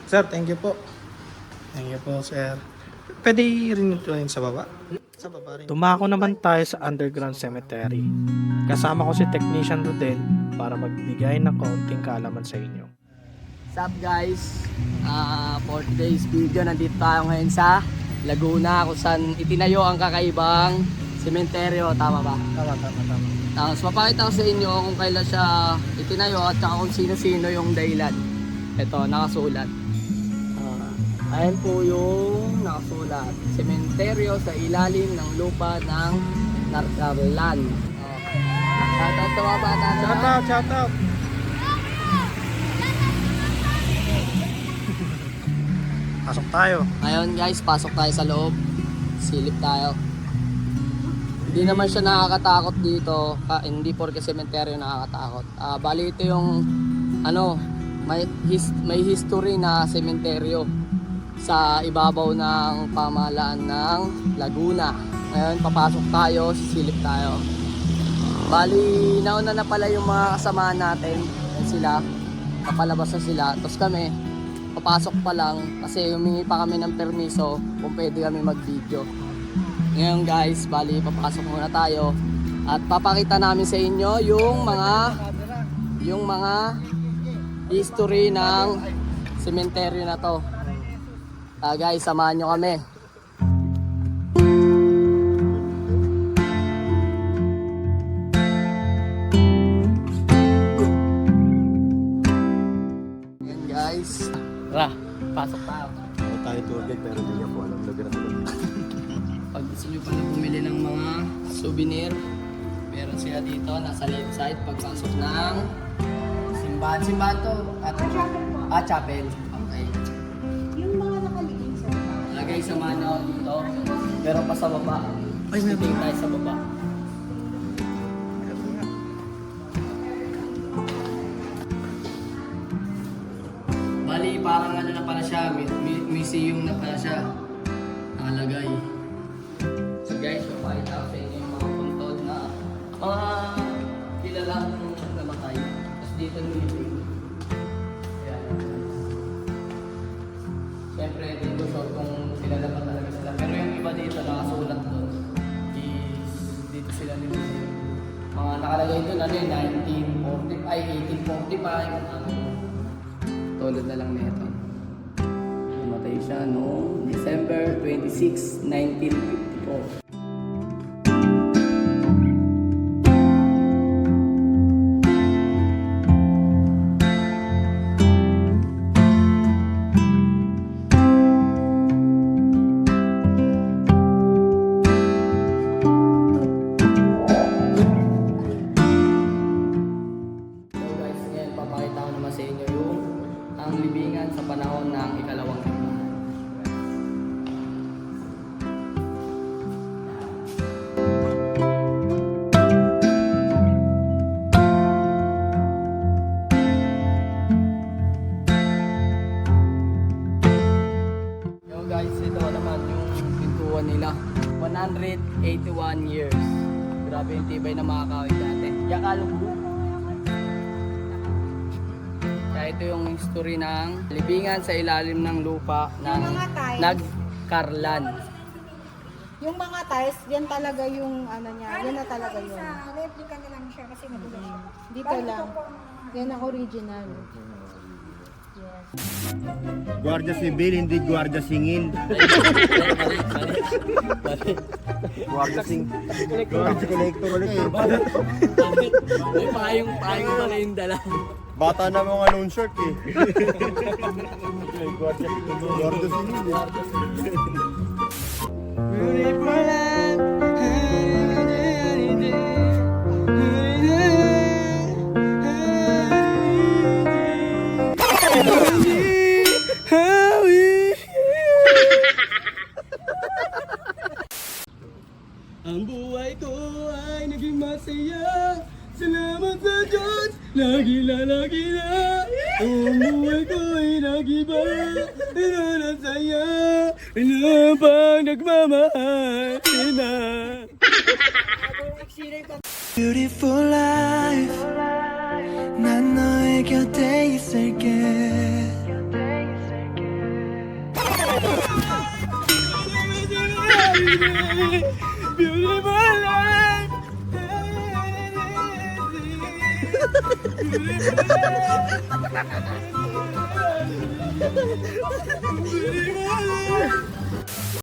Sir, thank you po. Thank you po, sir. Pwede rin ito rin sa baba? Sa baba rin. Tumako naman tayo sa underground cemetery. Kasama ko si Technician Rodel para magbigay ng kaunting kaalaman sa inyo. What's up guys? For today's video, nandito tayo ngayon sa Laguna kung saan itinayo ang kakaibang sementeryo, tama ba? Tama. Tapos mapakita ko sa inyo kung kailan siya itinayo at saka kung sino-sino yung dahilan. Ito, nakasulat. Ayan po yung nakasulat. Sementeryo sa ilalim ng lupa ng Narcalan. Shoutout sa mga bata naman. Shout out. Pasok tayo. Ngayon guys, pasok tayo sa loob. Silip tayo. Hindi naman siya nakakatakot dito. Hindi porke sementeryo nakakatakot. Bali ito yung may history na sementeryo sa ibabaw ng pamahalaan ng Laguna. Ngayon, papasok tayo, sisilip tayo. Bali, nauna na pala yung mga kasamahan natin. Yan sila, papalabas na sila. Tapos kami, papasok pa lang kasi humingi pa kami ng permiso kung pwede kami mag-video. Ngayon guys, bali, papasok muna tayo. At papakita namin sa inyo yung mga history ng sementeryo na to. Guys, samahan nyo kami. Yan guys. Tara, pasok tayo. Tayo tour guide pero hindi niya po alam lugar na ito. Pag gusto nyo pala bumili ng mga souvenir, meron sila dito, nasa left side, pagpasok ng simbahan. Simbahan to? Chapel. Okay. Yung mga nakaligin sa Guys, samahan nyo ako dito. Pero pa sa baba. Ay, may Tingin tayo sa baba. Bali, parang ano na pala siya. Museum na pala siya. Nakalagay. So guys, papakita ko sa inyo yung mga puntod na mga kilalang namatay. Tapos dito nilibig. Siyempre, dito short kung kilala pa talaga sila. Pero yung iba dito nakasulat doon is dito sila nilibig. Mga nakalagay doon ano yun, 1845. Tulad na lang nito. Namatay siya noong December 26, 1954. Ang libingan sa panahon ng ikalawang simbahan. Yo guys, ito naman yung pintuan nila. 181 years. Grabe yung tibay na mga kawit dati. Yakalunggu. Ito yung history ng libingan sa ilalim ng lupa ng mga tiles. Nagkarlan. Yung mga tiles, yan talaga yung ano niya, yan na talaga yun. Sa replica na lang siya kasi nagulo siya. Dito lang. Yan ang original. Yes. Guardia Civil, hindi Guardia Singil. Guardia Collector ulit. May payong pala yung dala. Bata na mga loan short eh. Guardia Singil eh. Ang buhay ko ay naging masaya. Salamat sa Diyos, lagi na. Ang buhay ko ay nag-iba. Nanasaya, pang nagmamahal na. Beautiful life 난 너의 곁에 있을게